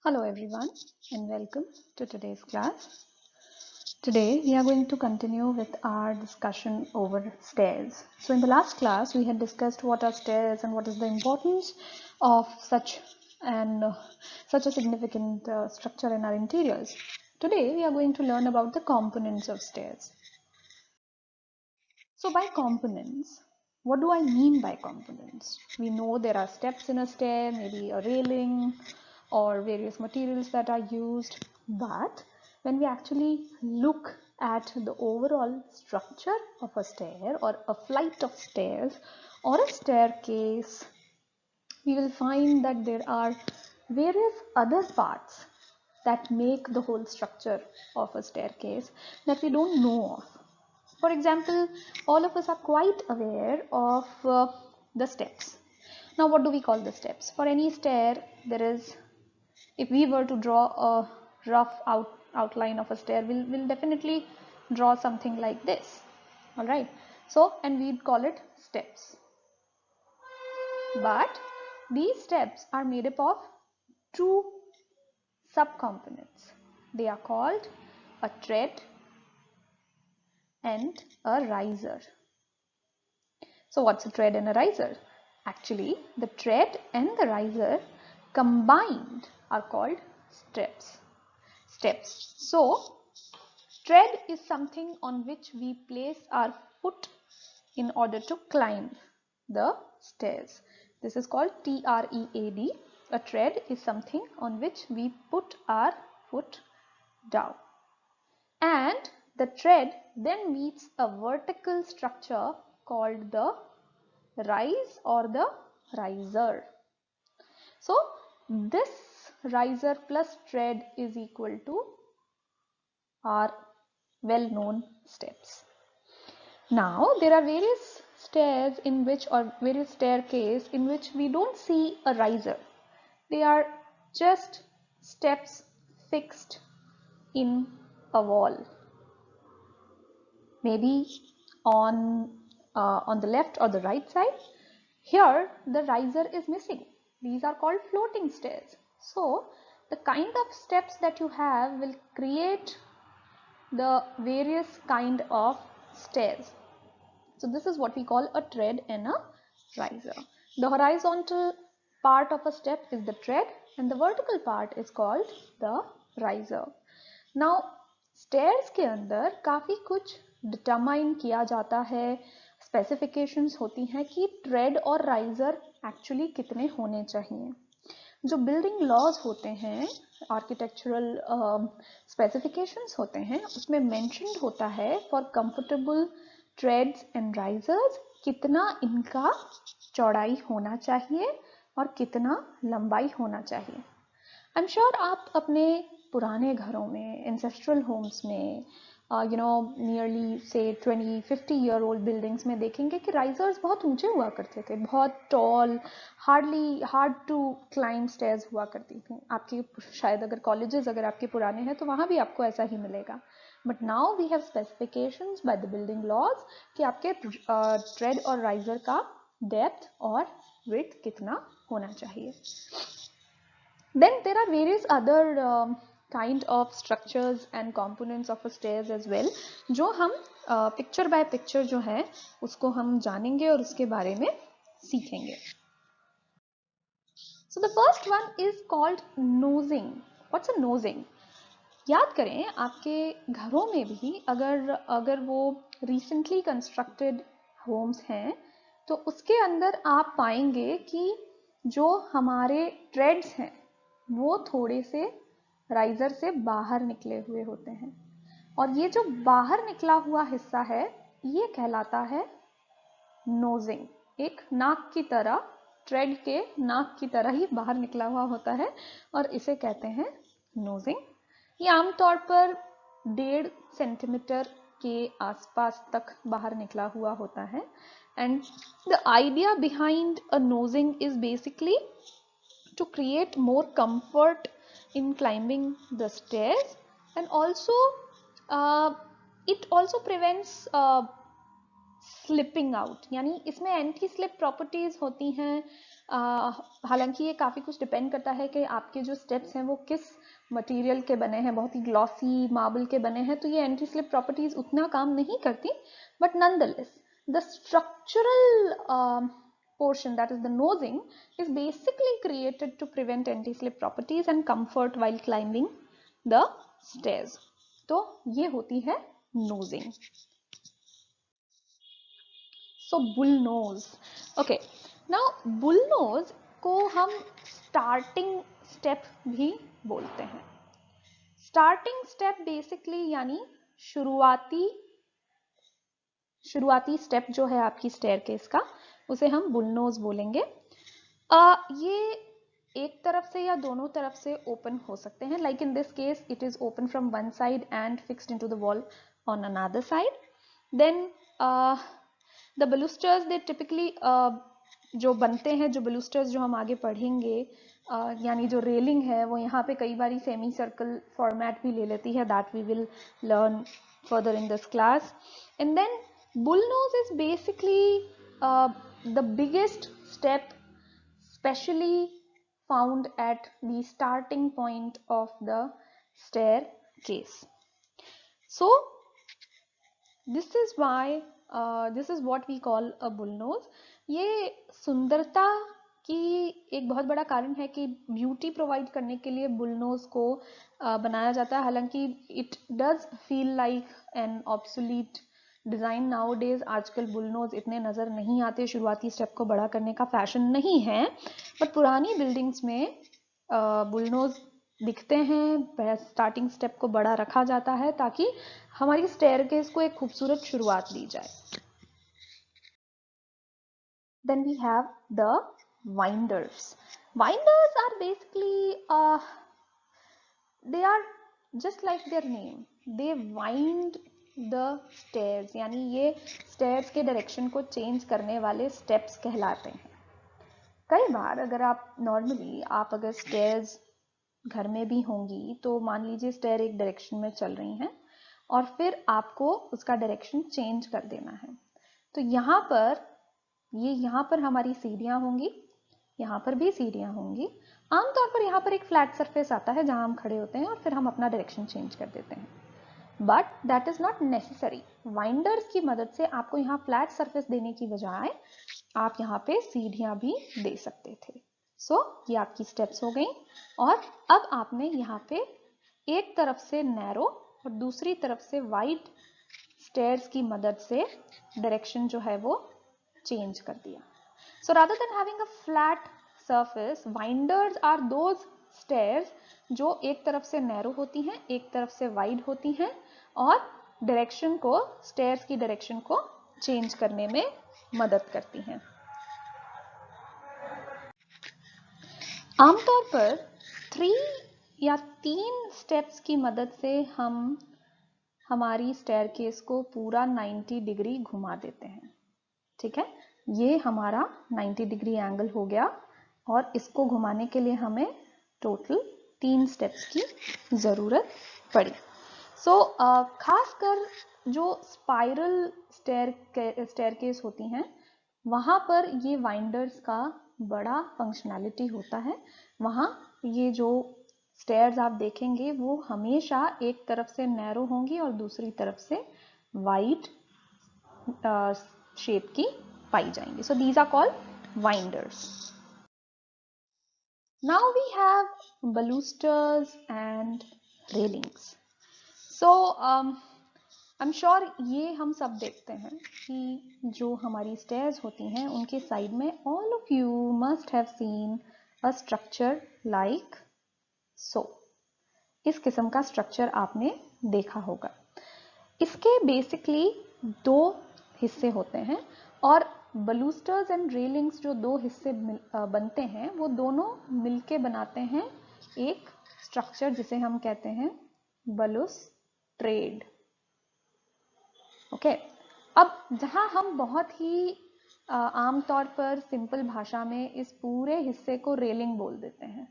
Hello everyone and welcome to today's class. Today we are going to continue with our discussion over stairs. So in the last class we had discussed what are stairs and what is the importance of such a significant structure in our interiors. Today we are going to learn about the components of stairs. So by components, what do I mean by components? We know there are steps in a stair, maybe a railing or various materials that are used. But when we actually look at the overall structure of a stair or a flight of stairs or a staircase, we will find that there are various other parts that make the whole structure of a staircase that we don't know of. For example, all of us are quite aware of the steps. Now, what do we call the steps? For any stair, there is, if we were to draw a rough outline of a stair, we'll definitely draw something like this. All right. So, and we'd call it steps. But these steps are made up of two subcomponents. They are called a tread and a riser. So what's a tread and a riser? Actually, the tread and the riser combined are called steps. So tread is something on which we place our foot in order to climb the stairs. This is called TREAD. A tread is something on which we put our foot down. And the tread then meets a vertical structure called the rise or the riser. So this riser plus tread is equal to our well-known steps. Now there are various stairs in which, or various staircase in which we don't see a riser. They are just steps fixed in a wall. Maybe on the left or the right side. Here the riser is missing. These are called floating stairs. So the kind of steps that you have will create the various kind of stairs. So this is what we call a tread and a riser. The horizontal part of a step is the tread and the vertical part is called the riser. Now stairs के अंदर काफ़ी कुछ determine किया जाता है, specifications होती हैं कि ट्रेड और राइजर एक्चुअली कितने होने चाहिए. जो बिल्डिंग लॉज होते हैं, आर्किटेक्चरल स्पेसिफिकेशंस होते हैं, उसमें मेंशन्ड होता है for comfortable treads and risers कितना इनका चौड़ाई होना चाहिए और कितना लंबाई होना चाहिए. आई एम श्योर आप अपने पुराने घरों में, एंसेस्ट्रल होम्स में, नियरली से 20-50 ईयर ओल्ड बिल्डिंग्स में देखेंगे कि राइजर्स बहुत ऊंचे हुआ करते थे, बहुत tall, hard to climb stairs हुआ करती थी. आपके शायद अगर कॉलेजेस अगर आपके पुराने हैं तो वहाँ भी आपको ऐसा ही मिलेगा. But now we have specifications by the building laws कि आपके ट्रेड और राइजर का डेप्थ और विड्थ कितना होना चाहिए. Then there are various other kind of structures and components of a stairs as well, जो हम picture by picture जो है उसको हम जानेंगे और उसके बारे में सीखेंगे. So the first one is called nosing. What's a nosing? याद करें आपके घरों में भी अगर वो recently constructed homes हैं तो उसके अंदर आप पाएंगे कि जो हमारे treads हैं वो थोड़े से राइजर से बाहर निकले हुए होते हैं और ये जो बाहर निकला हुआ हिस्सा है ये कहलाता है नोजिंग. एक नाक की तरह, ट्रेड के नाक की तरह ही बाहर निकला हुआ होता है और इसे कहते हैं नोजिंग. ये आमतौर पर 1.5 सेंटीमीटर के आसपास तक बाहर निकला हुआ होता है. And the idea behind a नोजिंग is basically to create more comfort in climbing the stairs, and also it also prevents slipping out. यानी इसमें एंटी स्लिप प्रॉपर्टीज होती हैं हालांकि ये काफ़ी कुछ डिपेंड करता है कि आपके जो स्टेप्स हैं वो किस मटेरियल के बने हैं। बहुत ही ग्लॉसी मार्बल के बने हैं तो ये एंटी स्लिप प्रॉपर्टीज उतना काम नहीं करती, but nonetheless the structural portion, that is the nosing, is basically created to prevent anti-slip properties and comfort while climbing the stairs. तो ये होती है nosing. So bull nose. Okay. Now bull nose को हम starting step भी बोलते हैं. Starting step basically यानी शुरुआती स्टेप जो है आपकी स्टेयरकेस का, उसे हम बुल नोज बोलेंगे. ये एक तरफ से या दोनों तरफ से ओपन हो सकते हैं. Like in this case it is open from one side and fixed into the wall on another side. Then the balusters they typically जो बनते हैं, जो बलूस्टर्स जो हम आगे पढ़ेंगे, यानी जो रेलिंग है वो यहाँ पे कई बारी सेमी सर्कल फॉर्मेट भी ले लेती है. That we will learn further in this class. And then bull nose is basically the biggest step specially found at the starting point of the staircase. So this is why this is what we call a bull nose. ये सुंदरता की एक बहुत बड़ा कारण है कि beauty provide करने के लिए बुल नोज को बनाया जाता है. हालांकि it does feel like an obsolete design now days. आजकल बुल नोज इतने नज़र नहीं आते, शुरुआती स्टेप को बड़ा करने का फैशन नहीं है, बट पुरानी बिल्डिंग्स में बुल नोज दिखते हैं. स्टार्टिंग स्टेप को बड़ा रखा जाता है ताकि हमारी स्टेयरकेस को एक खूबसूरत शुरुआत दी जाए. Then we have the winders. Winders are basically they are just like their name. They wind the stairs. यानी ये stairs के डायरेक्शन को चेंज करने वाले स्टेप्स कहलाते हैं. कई बार अगर आप नॉर्मली आप अगर स्टेयर्स घर में भी होंगी तो मान लीजिए स्टेयर एक डायरेक्शन में चल रही हैं और फिर आपको उसका डायरेक्शन चेंज कर देना है. तो यहाँ पर हमारी सीढ़ियाँ होंगी, यहाँ पर भी सीढ़ियाँ होंगी. आमतौर पर यहाँ पर एक फ्लैट सरफेस आता है जहाँ हम खड़े होते हैं और फिर हम अपना डायरेक्शन चेंज कर देते हैं. But that is not necessary. Winders की मदद से आपको यहाँ फ्लैट सरफेस देने की बजाय आप यहाँ पे सीढ़ियाँ भी दे सकते थे. सो ये आपकी स्टेप्स हो गई और अब आपने यहाँ पे एक तरफ से नैरो और दूसरी तरफ से वाइड स्टेयर्स की मदद से डायरेक्शन जो है वो चेंज कर दिया. So rather than having a flat surface, winders are those stairs जो एक तरफ से नैरो होती हैं, एक तरफ से वाइड होती हैं और डायरेक्शन को, स्टेयर्स की डायरेक्शन को चेंज करने में मदद करती हैं. आमतौर पर 3 या 3 स्टेप्स की मदद से हम हमारी स्टेयरकेस को पूरा 90 डिग्री घुमा देते हैं. ठीक है, ये हमारा 90 डिग्री एंगल हो गया और इसको घुमाने के लिए हमें टोटल 3 स्टेप्स की ज़रूरत पड़ी. सो खासकर जो स्पाइरल स्टेयरकेस होती हैं वहाँ पर ये वाइंडर्स का बड़ा फंक्शनैलिटी होता है. वहाँ ये जो स्टेयर्स आप देखेंगे वो हमेशा एक तरफ से नैरो होंगी और दूसरी तरफ से वाइड शेप की पाई जाएंगी. So these are called winders. Now we have balusters and railings. So I'm sure ये हम सब देखते हैं कि जो हमारी स्टेयर्स होती हैं उनके साइड में all of you must have seen a structure like so. इस किस्म का स्ट्रक्चर आपने देखा होगा. इसके बेसिकली 2 हिस्से होते हैं और balusters and railings जो 2 हिस्से बनते हैं वो दोनों मिलके बनाते हैं एक स्ट्रक्चर जिसे हम कहते हैं balustrade. ओके, अब जहां हम बहुत ही आमतौर पर सिंपल भाषा में इस पूरे हिस्से को रेलिंग बोल देते हैं.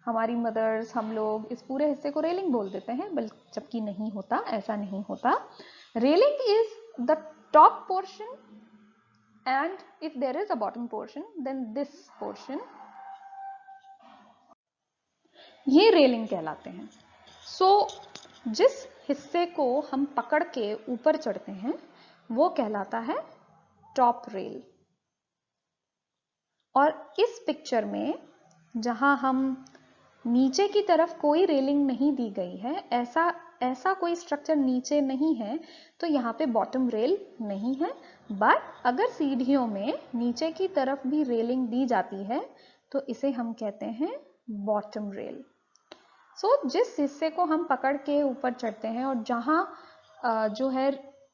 हमारी मदर्स, हम लोग इस पूरे हिस्से को रेलिंग बोल देते हैं, जबकि नहीं होता, ऐसा नहीं होता. Railing is the top portion and if there is a bottom portion, then this portion, ये रेलिंग कहलाते हैं. सो जिस हिस्से को हम पकड़ के ऊपर चढ़ते हैं वो कहलाता है टॉप रेल. और इस पिक्चर में जहां हम नीचे की तरफ कोई रेलिंग नहीं दी गई है, ऐसा कोई स्ट्रक्चर नीचे नहीं है, तो यहाँ पे बॉटम रेल नहीं है. बट अगर सीढ़ियों में नीचे की तरफ भी रेलिंग दी जाती है तो इसे हम कहते हैं बॉटम रेल. सो जिस हिस्से को हम पकड़ के ऊपर चढ़ते हैं और जहां जो है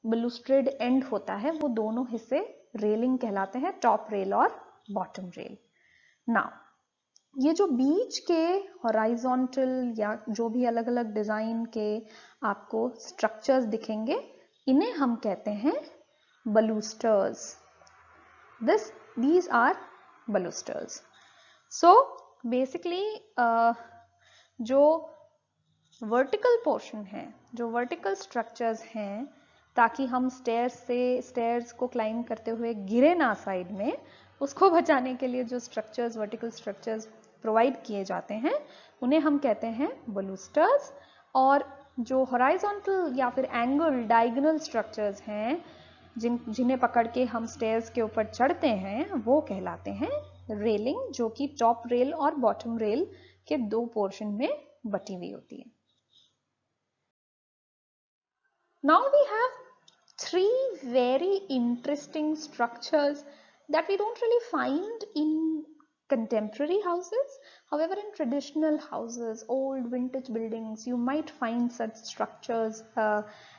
बलूस्ट्रेड एंड होता है, वो दोनों हिस्से रेलिंग कहलाते हैं, टॉप रेल और बॉटम रेल. नाउ ये जो बीच के हॉराइजॉन्टल या जो भी अलग अलग डिजाइन के आपको स्ट्रक्चर्स दिखेंगे, इन्हें हम कहते हैं बलूस्टर्स. these are balusters. So basically जो वर्टिकल पोर्शन है, जो वर्टिकल स्ट्रक्चर्स हैं, ताकि हम स्टेयर्स को क्लाइंब करते हुए गिरे ना साइड में, उसको बचाने के लिए जो स्ट्रक्चर्स, वर्टिकल स्ट्रक्चर्स प्रोवाइड किए जाते हैं, उन्हें हम कहते हैं बलूस्टर्स. और जो हॉराइजॉन्टल या फिर एंगल डायगोनल स्ट्रक्चर्स हैं, जिन्हें पकड़ के हम स्टेयर्स के ऊपर चढ़ते हैं, वो कहलाते हैं रेलिंग, जो कि टॉप रेल और बॉटम रेल के दो पोर्शन में बटी हुई होती है. Now we have three very interesting structures that we don't really find in contemporary houses. However, in traditional houses, old vintage buildings, you might find such structures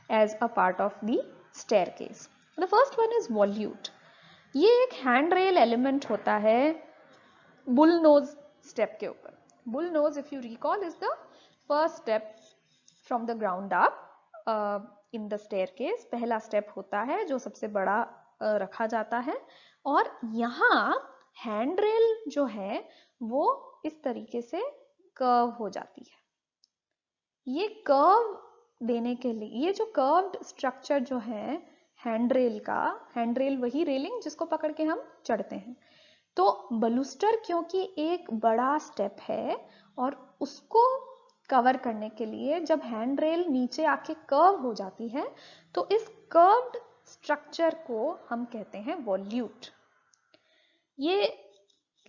as a part of the staircase. The first one is volute. ये एक handrail element होता है bull nose step के ऊपर. Bull nose, if you recall, is the first step from the ground up in the staircase. पहला step होता है जो सबसे बड़ा रखा जाता है, और यहाँ handrail जो है वो इस तरीके से कर्व हो जाती है. ये कर्व देने के लिए, ये जो कर्व्ड स्ट्रक्चर जो है हैंड्रेल का, हैंड्रेल वही रेलिंग जिसको पकड़ के हम चढ़ते हैं, तो बलूस्टर क्योंकि एक बड़ा स्टेप है और उसको कवर करने के लिए जब हैंड्रेल नीचे आके कर्व हो जाती है, तो इस कर्व्ड स्ट्रक्चर को हम कहते हैं वॉल्यूट. ये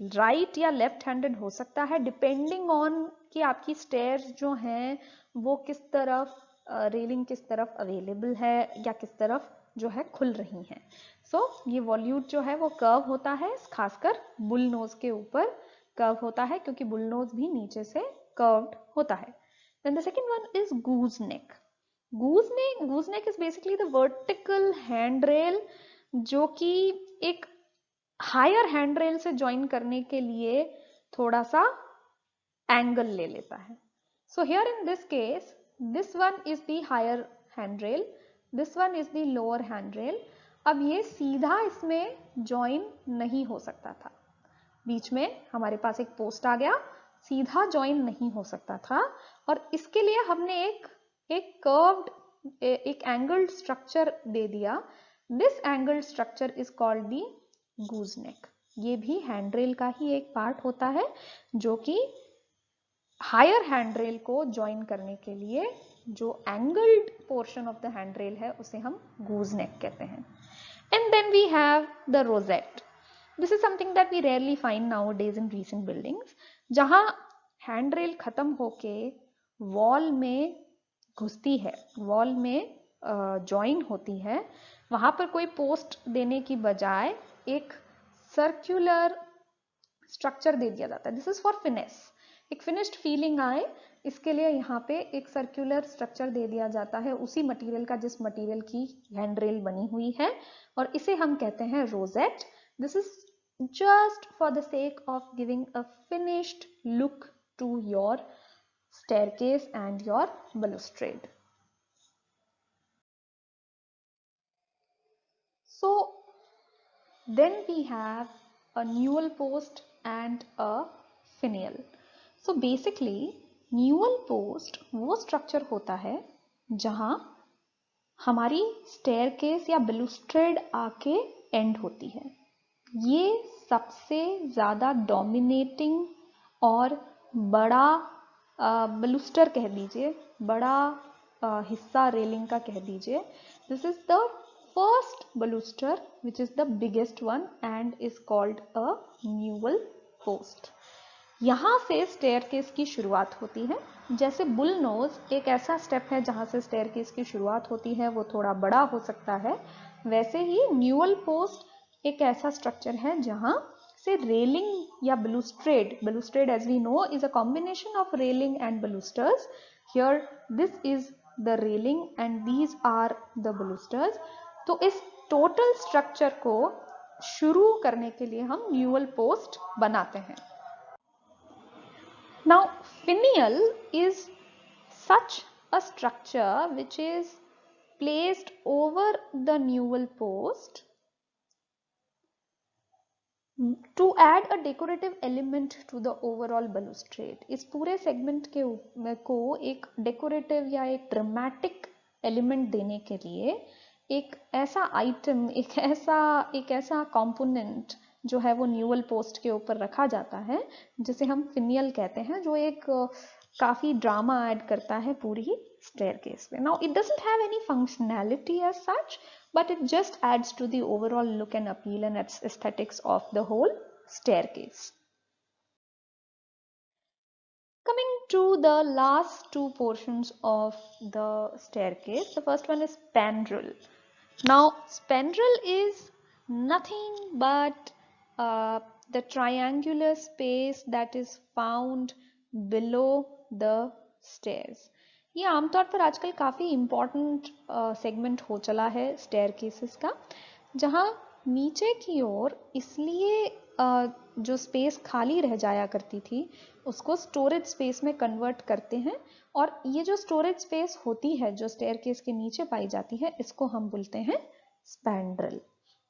राइट या लेफ्ट हैंडेड हो सकता है, डिपेंडिंग ऑन कि आपकी स्टेयर्स जो हैं वो किस तरफ, रेलिंग किस तरफ अवेलेबल है या किस तरफ जो है खुल रही हैं. सो ये वॉल्यूट जो है वो कर्व होता है, खासकर बुल नोज के ऊपर कर्व होता है, क्योंकि बुल नोज भी नीचे से कर्व्ड होता है. Then the second one is gooseneck. Gooseneck is basically the vertical handrail जो कि एक हायर हैंड्रेल से ज्वाइन करने के लिए थोड़ा सा एंगल ले लेता है. So here in this case, this one is the higher handrail, this one is the lower handrail. अब ये सीधा इसमें ज्वाइन नहीं हो सकता था, बीच में हमारे पास एक पोस्ट आ गया, सीधा ज्वाइन नहीं हो सकता था, और इसके लिए हमने एक कर्व्ड, एक एंगल्ड स्ट्रक्चर दे दिया. This angled structure is called the gooseneck. ये भी हैंड्रेल का ही एक पार्ट होता है, जो कि हायर हैंड्रेल को ज्वाइन करने के लिए जो angled portion of the handrail है उसे हम gooseneck कहते हैं. And then we have the rosette. This is something that we rarely find nowadays in recent buildings, जहां हैंड्रेल खत्म होके वॉल में घुसती है, वॉल में ज्वाइन होती है. वहां पर कोई पोस्ट देने की बजाय एक सर्कुलर स्ट्रक्चर दे दिया जाता है. दिस इज फॉर फिनेस, एक फिनिश्ड फीलिंग आए, इसके लिए यहाँ पे एक सर्कुलर स्ट्रक्चर दे दिया जाता है उसी मटेरियल का जिस मटेरियल की हैंड्रेल बनी हुई है, और इसे हम कहते हैं rosette. This is just for the sake of giving a finished look to your staircase and your balustrade. So then we have a newel post and a finial. So basically newel post वो structure होता है जहां हमारी staircase या balustrade आके and होती है। ये सबसे ज़्यादा डोमिनेटिंग और बड़ा बलूस्टर कह दीजिए, बड़ा हिस्सा रेलिंग का कह दीजिए। This is the first baluster which is the biggest one and is called a newel post. यहाँ से स्टेयरकेस की शुरुआत होती है। जैसे बुल नोज एक ऐसा स्टेप है जहाँ से स्टेयरकेस की शुरुआत होती है, वो थोड़ा बड़ा हो सकता है, वैसे ही न्यूअल पोस्ट एक ऐसा स्ट्रक्चर है जहाँ से रेलिंग या balustrade as we know is a combination of railing and balusters. Here this is the railing and these are the balusters. तो इस टोटल स्ट्रक्चर को शुरू करने के लिए हम न्यूअल पोस्ट बनाते हैं। Now finial is such a structure which is placed over the newel post to add a decorative element to the overall balustrade. इस पूरे सेगमेंट के को एक डेकोरेटिव या एक ड्रामेटिक एलिमेंट देने के लिए एक ऐसा आइटम, एक ऐसा कंपोनेंट जो है वो न्यूअल पोस्ट के ऊपर रखा जाता है, जिसे हम फिनियल कहते हैं, जो एक काफी ड्रामा ऐड करता है पूरी स्टेयरकेस में। Now it doesn't have any functionality as such, but it just adds to the overall look and appeal and aesthetics of the whole staircase. Coming to the last two portions of the staircase, the first one is spandrel. Now spandrel is nothing but the triangular space that is found below the stairs. ये आमतौर पर आजकल काफ़ी important segment हो चला है staircases का, जहाँ नीचे की ओर इसलिए जो स्पेस खाली रह जाया करती थी उसको स्टोरेज स्पेस में कन्वर्ट करते हैं, और ये जो स्टोरेज स्पेस होती है जो स्टेयरकेस के नीचे पाई जाती है, इसको हम बोलते हैं स्पैंड्रल.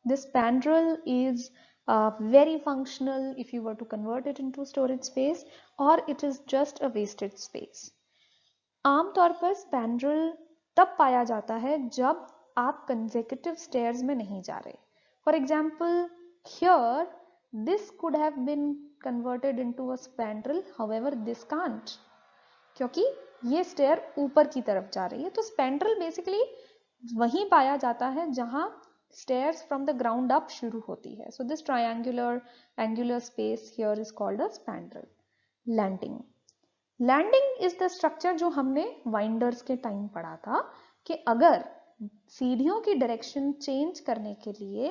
This spandrel is very functional if you were to convert it into storage space, or it is just a wasted space. आमतौर पर स्पैंड्रल तब पाया जाता है जब आप कंसेक्यूटिव स्टेयर्स में नहीं जा रहे. For example here this could have been converted into a spandrel, however this can't, क्योंकि ये स्टेयर ऊपर की तरफ जा रही है. तो स्पैंड्रल बेसिकली वहीं पाया जाता है जहां stairs from the ground up शुरू होती है. So this angular space here is called a spandrel. Landing. Landing is the structure जो हमने वाइंडर्स के टाइम पढ़ा था कि अगर सीढ़ियों की डायरेक्शन चेंज करने के लिए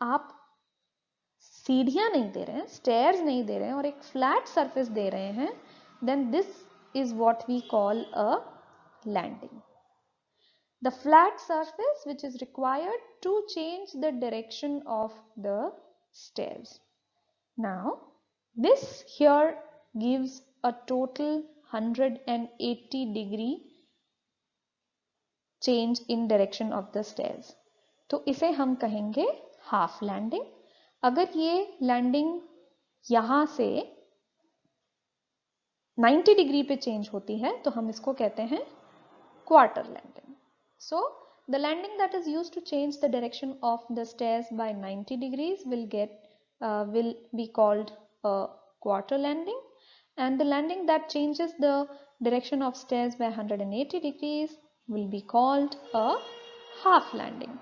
आप सीढ़ियां नहीं दे रहे हैं, स्टेयर्स नहीं दे रहे हैं, और एक फ्लैट सरफेस दे रहे हैं, then this is what we call a landing. The flat surface which is required to change the direction of the stairs. Now this here gives a total 180 degree change in direction of the stairs. तो इसे हम कहेंगे half landing. अगर ये landing यहां से 90 degree पे change होती है तो हम इसको कहते हैं quarter landing. So the landing that is used to change the direction of the stairs by 90 degrees will be called a quarter landing, and the landing that changes the direction of stairs by 180 degrees will be called a half landing.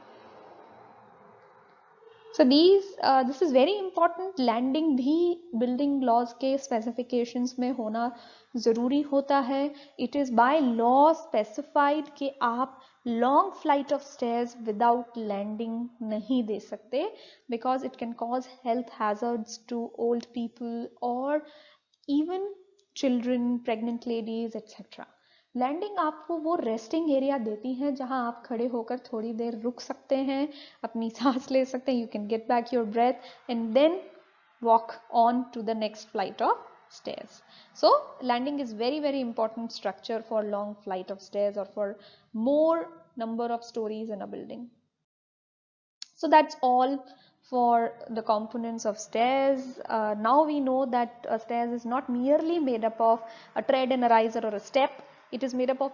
So this is very important. Landing भी building laws के specifications में होना ज़रूरी होता है. It is by law specified कि आप long flight of stairs without landing नहीं दे सकते, because it can cause health hazards to old people और even children, pregnant ladies etcetera. Landing आपको वो रेस्टिंग एरिया देती है जहां आप खड़े होकर थोड़ी देर रुक सकते हैं, अपनी सांस ले सकते हैं, you can get back your breath and then walk on to the next flight of stairs. So landing is very important structure for long flight of stairs or for more number of stories in a building. So that's all for the components of stairs. Now we know that stairs is not merely made up of a tread and a riser or a step. It is made up of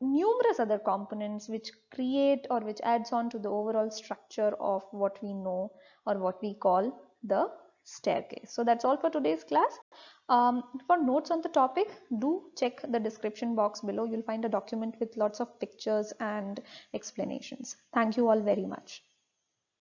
numerous other components which create or which adds on to the overall structure of what we know or what we call the staircase. So that's all for today's class. For notes on the topic, do check the description box below. You'll find a document with lots of pictures and explanations. Thank you all very much.